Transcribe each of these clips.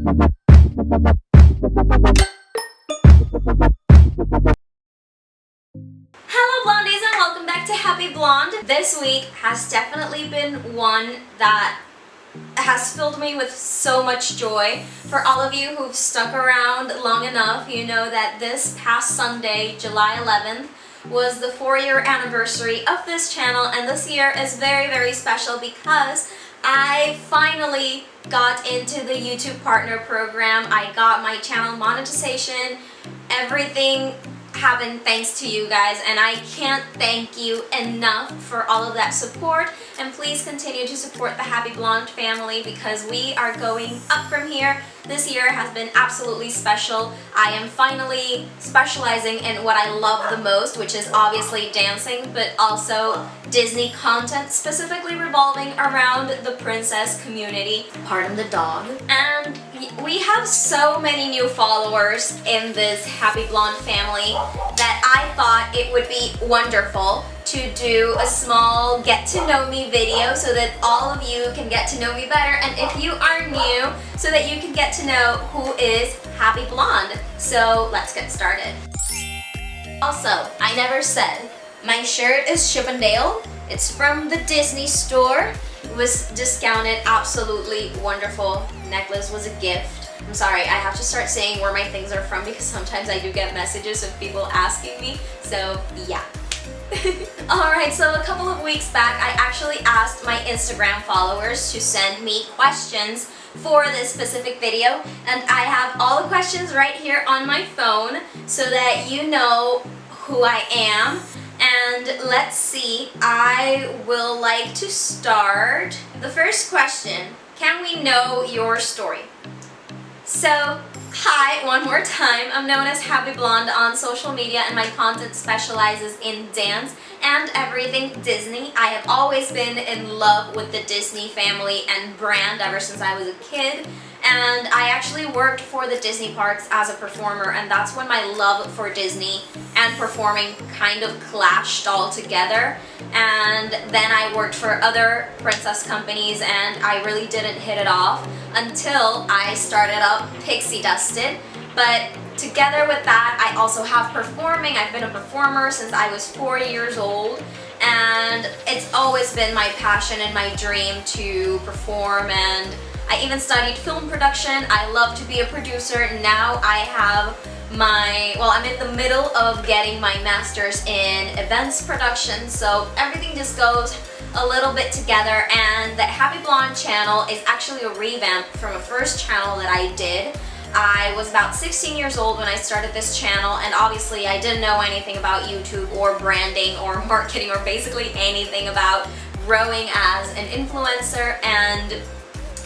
Hello blondies and welcome back to Happy Blonde. This week has definitely been one that has filled me with so much joy. For all of you who've stuck around long enough, you know that this past Sunday, July 11th, was the 4-year anniversary of this channel, and this year is very, very special because I finally got into the YouTube Partner Program. I got my channel monetization. Everything happened thanks to you guys, and I can't thank you enough for all of that support. And please continue to support the Happy Blonde family because we are going up from here. This year has been absolutely special. I am finally specializing in what I love the most, which is obviously dancing, but also Disney content, specifically revolving around the princess community. Pardon the dog. And we have so many new followers in this Happy Blonde family that I thought it would be wonderful to do a small get to know me video so that all of you can get to know me better, and if you are new, so that you can get to know who is Happy Blonde. So let's get started. Also, I never said, my shirt is Chippendale. It's from the Disney store. It was discounted, absolutely wonderful. Necklace was a gift. I'm sorry, I have to start saying where my things are from because sometimes I do get messages of people asking me, so yeah. Alright, so a couple of weeks back I actually asked my Instagram followers to send me questions for this specific video, and I have all the questions right here on my phone so that you know who I am. And let's see, I will like to start. The first question, can we know your story? So, hi, one more time. I'm known as Happy Blonde on social media, and my content specializes in dance and everything Disney. I have always been in love with the Disney family and brand ever since I was a kid. And I actually worked for the Disney parks as a performer, and that's when my love for Disney and performing kind of clashed all together. And then I worked for other princess companies, and I really didn't hit it off until I started up Pixie Dusted. But together with that, I also have performing. I've been a performer since I was 4 years old, and it's always been my passion and my dream to perform, and I even studied film production. I love to be a producer. Now I have I'm in the middle of getting my master's in events production, so everything just goes a little bit together. And the Happy Blonde channel is actually a revamp from a first channel that I did. I was about 16 years old when I started this channel, and obviously I didn't know anything about YouTube or branding or marketing or basically anything about growing as an influencer, and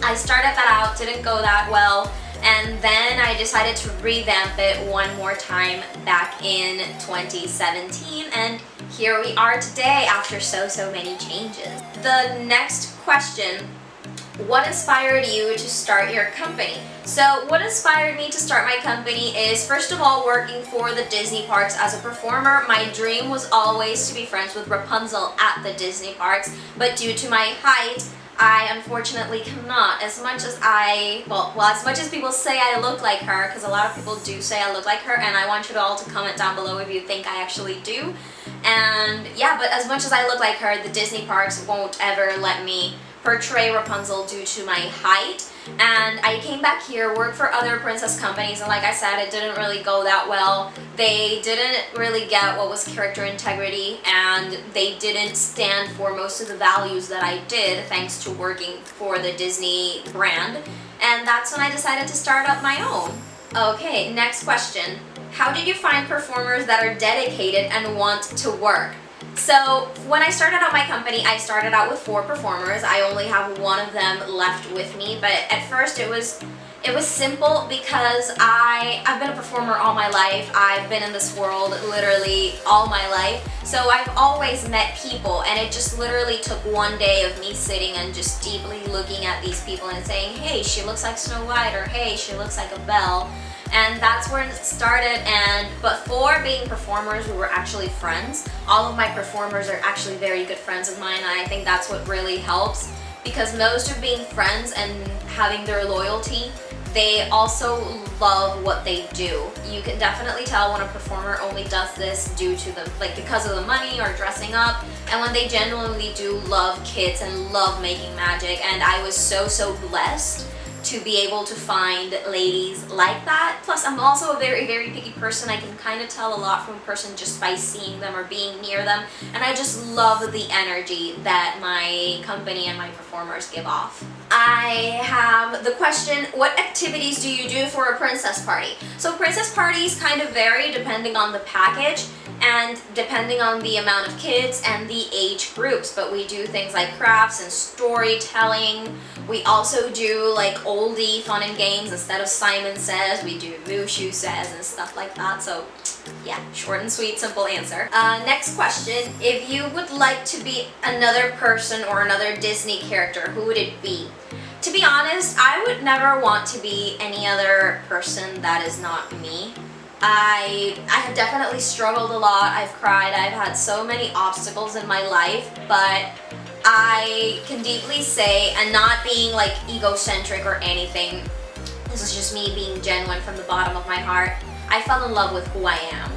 I started that out, didn't go that well, and then I decided to revamp it one more time back in 2017, and here we are today after so many changes. The next question, what inspired you to start your company? So what inspired me to start my company is, first of all, working for the Disney parks as a performer. My dream was always to be friends with Rapunzel at the Disney parks, but due to my height, I unfortunately cannot. As much as as much as people say I look like her, because a lot of people do say I look like her, and I want you all to comment down below if you think I actually do. And yeah, but as much as I look like her, the Disney parks won't ever let me portray Rapunzel due to my height. And I came back here, worked for other princess companies, and like I said, it didn't really go that well. They didn't really get what was character integrity, and they didn't stand for most of the values that I did thanks to working for the Disney brand. And that's when I decided to start up my own. Okay, next question. How did you find performers that are dedicated and want to work? So when I started out my company, I started out with 4 performers. I only have one of them left with me, but at first it was simple because I've been a performer all my life. I've been in this world literally all my life. So I've always met people, and it just literally took one day of me sitting and just deeply looking at these people and saying, hey, she looks like Snow White, or hey, she looks like a Belle. And that's where it started. And before being performers, we were actually friends. All of my performers are actually very good friends of mine, and I think that's what really helps, because most of being friends and having their loyalty, they also love what they do. You can definitely tell when a performer only does this due to the, like, because of the money or dressing up, and when they genuinely do love kids and love making magic. And I was so blessed to be able to find ladies like that. Plus, I'm also a very picky person. I can kind of tell a lot from a person just by seeing them or being near them, and I just love the energy that my company and my performers give off. I have the question, what activities do you do for a princess party? So princess parties kind of vary depending on the package and depending on the amount of kids and the age groups, but we do things like crafts and storytelling. We also do like oldie fun and games. Instead of Simon Says, we do Mushu Says and stuff like that. So yeah, short and sweet, simple answer. Next question, if you would like to be another person or another Disney character, who would it be? To be honest, I would never want to be any other person that is not me. I have definitely struggled a lot. I've cried. I've had so many obstacles in my life, but I can deeply say, and not being like egocentric or anything, this is just me being genuine from the bottom of my heart, I fell in love with who I am,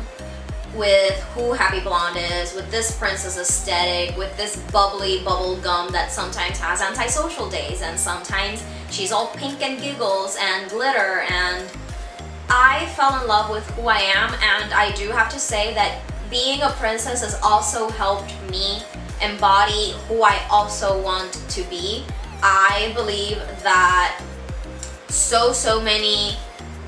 with who Happy Blonde is, with this princess aesthetic, with this bubbly bubble gum that sometimes has antisocial days, and sometimes she's all pink and giggles and glitter, and I fell in love with who I am. And I do have to say that being a princess has also helped me embody who I also want to be. I believe that so many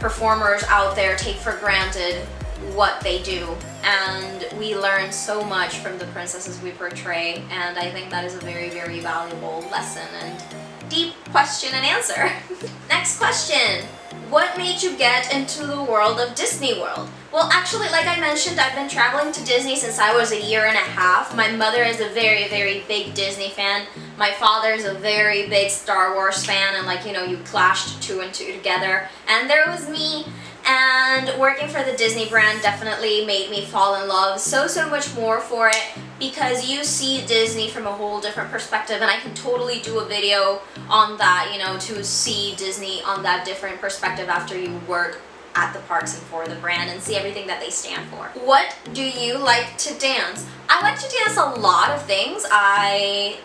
performers out there take for granted what they do, and we learn so much from the princesses we portray, and I think that is a very valuable lesson and deep question and answer. Next question. What made you get into the world of Disney World? Well, actually, like I mentioned, I've been traveling to Disney since I was 1.5 years. My mother is a very big Disney fan. My father is a very big Star Wars fan, and like, you know, you clashed 2 and 2 together. And there was me, and working for the Disney brand definitely made me fall in love so much more for it, because you see Disney from a whole different perspective, and I can totally do a video on that, you know, to see Disney on that different perspective after you work at the parks and for the brand and see everything that they stand for. What do you like to dance? I like to dance a lot of things. I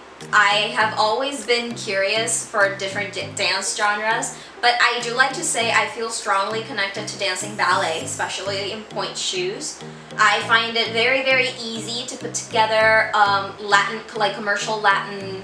have always been curious for different dance genres, but I do like to say I feel strongly connected to dancing ballet, especially in pointe shoes. I find it very easy to put together Latin, like commercial Latin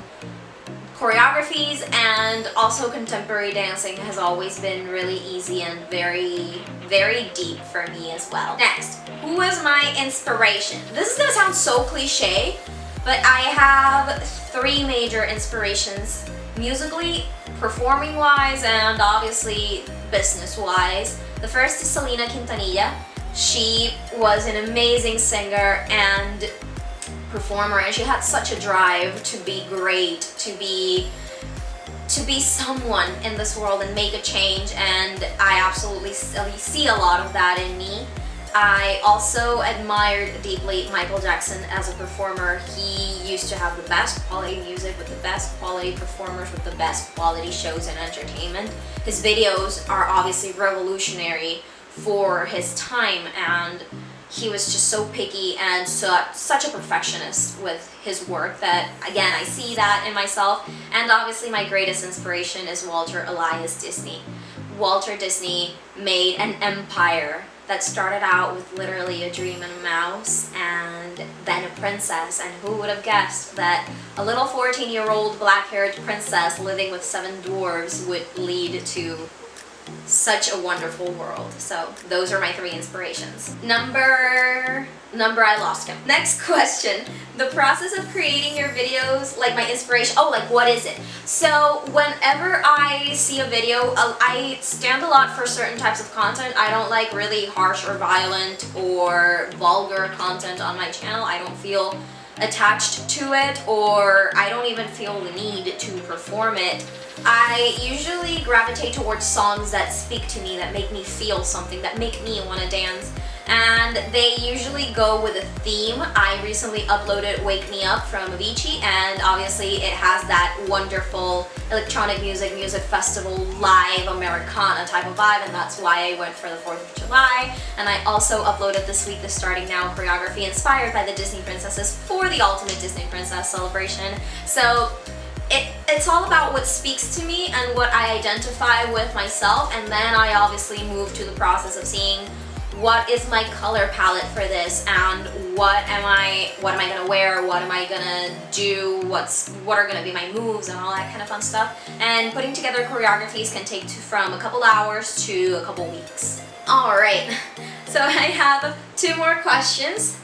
choreographies, and also contemporary dancing has always been really easy and very deep for me as well. Next, who is my inspiration? This is gonna sound so cliche, but I have 3 major inspirations, musically, performing wise, and obviously business wise. The first is Selena Quintanilla. She was an amazing singer and performer, and she had such a drive to be great, to be someone in this world and make a change, and I absolutely see a lot of that in me. I also admired deeply Michael Jackson as a performer. He used to have the best quality music with the best quality performers with the best quality shows and entertainment. His videos are obviously revolutionary for his time, and he was just so picky and such a perfectionist with his work that, again, I see that in myself. And obviously my greatest inspiration is Walter Elias Disney. Walter Disney made an empire that started out with literally a dream and a mouse and then a princess, and who would have guessed that a little 14-year-old black-haired princess living with 7 dwarves would lead to such a wonderful world. So those are my 3 inspirations. Number I lost him. Next question. The process of creating your videos, like my inspiration, like what is it? So whenever I see a video, I stand a lot for certain types of content. I don't like really harsh or violent or vulgar content on my channel. I don't feel attached to it, or I don't even feel the need to perform it. I usually gravitate towards songs that speak to me, that make me feel something, that make me want to dance. and they usually go with a theme. I recently uploaded Wake Me Up from Avicii, and obviously it has that wonderful electronic music festival live Americana type of vibe, and that's why I went for the 4th of July. And I also uploaded this week the Starting Now choreography inspired by the Disney princesses for the Ultimate Disney Princess celebration. So it's all about what speaks to me and what I identify with myself, and then I obviously move to the process of seeing what is my color palette for this, and what am I gonna wear, what am I gonna do, what are gonna be my moves, and all that kind of fun stuff. And putting together choreographies can take from a couple hours to a couple weeks. Alright, so I have 2 more questions.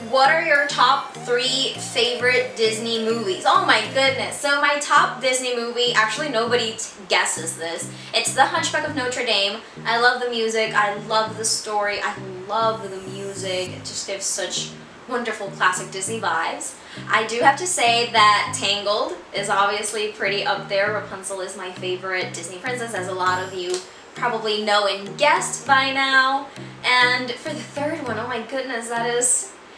What are your top 3 favorite Disney movies? Oh my goodness. So my top Disney movie, actually nobody guesses this. It's The Hunchback of Notre Dame. I love the music, I love the story, I love the music. It just gives such wonderful classic Disney vibes. I do have to say that Tangled is obviously pretty up there. Rapunzel is my favorite Disney princess, as a lot of you probably know and guessed by now. And for the 3rd one, oh my goodness,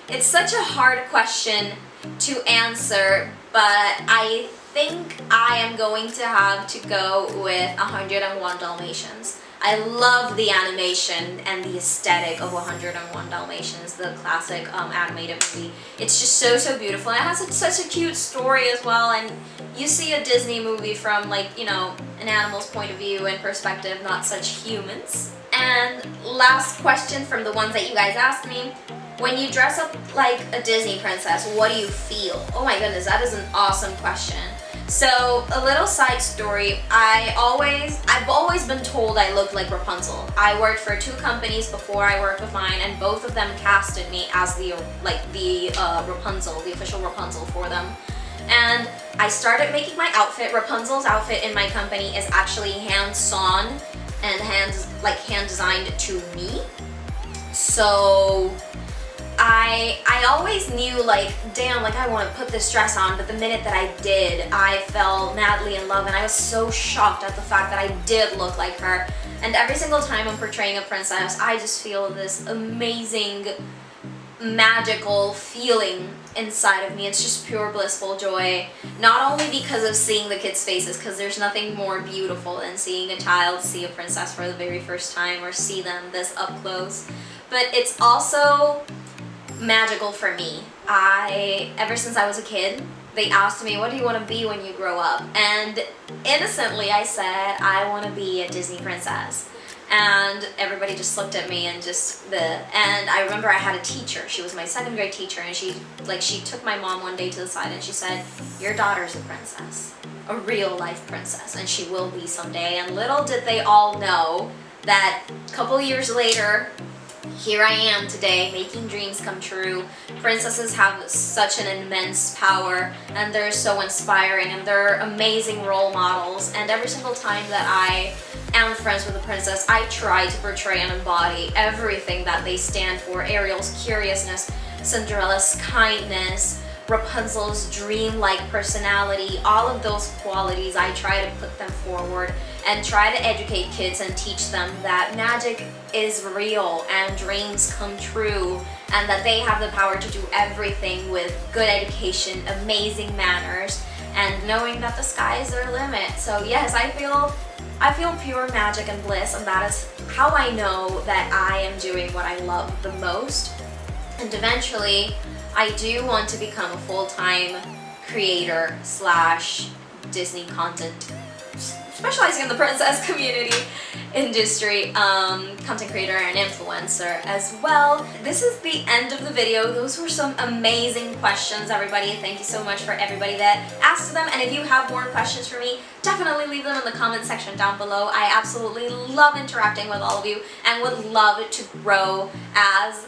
it's such a hard question to answer, but I think I am going to have to go with 101 Dalmatians. I love the animation and the aesthetic of 101 Dalmatians, the classic animated movie. It's just so beautiful, and it has such a cute story as well, and you see a Disney movie from, like, you know, an animal's point of view and perspective, not such humans. And last question from the ones that you guys asked me: when you dress up like a Disney princess, what do you feel? Oh my goodness, that is an awesome question. So, a little side story, I've always been told I looked like Rapunzel. I worked for 2 companies before I worked with mine, and both of them casted me as the Rapunzel, the official Rapunzel for them. And I started making my outfit. Rapunzel's outfit in my company is actually hand-sewn and hand-designed to me. So I always knew, like, damn, like, I want to put this dress on, but the minute that I did, I fell madly in love, and I was so shocked at the fact that I did look like her. And every single time I'm portraying a princess, I just feel this amazing, magical feeling inside of me. It's just pure blissful joy, not only because of seeing the kids' faces, because there's nothing more beautiful than seeing a child see a princess for the very first time, or see them this up close, but it's also magical for me. Ever since I was a kid, they asked me, what do you want to be when you grow up? And innocently I said, I want to be a Disney princess. And everybody just looked at me and and I remember I had a teacher. She was my 2nd grade teacher, and she took my mom one day to the side and she said, your daughter's a princess, a real life princess, and she will be someday. And little did they all know that a couple years later, here I am today, making dreams come true. Princesses have such an immense power, and they're so inspiring, and they're amazing role models. And every single time that I am friends with a princess, I try to portray and embody everything that they stand for. Ariel's curiousness, Cinderella's kindness, Rapunzel's dreamlike personality, all of those qualities, I try to put them forward and try to educate kids and teach them that magic is real and dreams come true, and that they have the power to do everything with good education, amazing manners, and knowing that the sky is their limit. So yes, I feel pure magic and bliss, and that is how I know that I am doing what I love the most. And eventually, I do want to become a full-time creator / Disney content, specializing in the princess community industry, content creator and influencer as well. This is the end of the video. Those were some amazing questions, everybody. Thank you so much for everybody that asked them, and if you have more questions for me, definitely leave them in the comment section down below. I absolutely love interacting with all of you and would love to grow as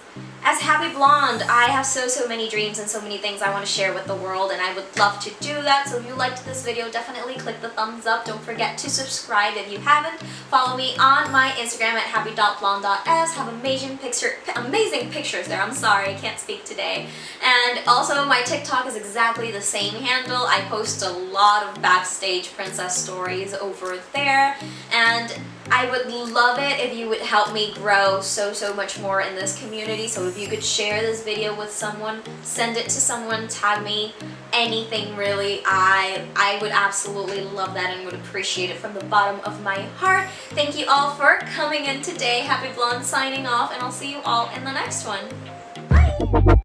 Happy Blonde. I have so many dreams and so many things I want to share with the world, and I would love to do that. So if you liked this video, definitely click the thumbs up. Don't forget to subscribe if you haven't. Follow me on my Instagram at happy.blonde.s. Have amazing pictures there. I'm sorry, I can't speak today. And also my TikTok is exactly the same handle. I post a lot of backstage princess success stories over there, and I would love it if you would help me grow so much more in this community. So if you could share this video with someone, send it to someone, tag me, anything really, I would absolutely love that and would appreciate it from the bottom of my heart. Thank you all for coming in today. Happy Blonde signing off, and I'll see you all in the next one. Bye!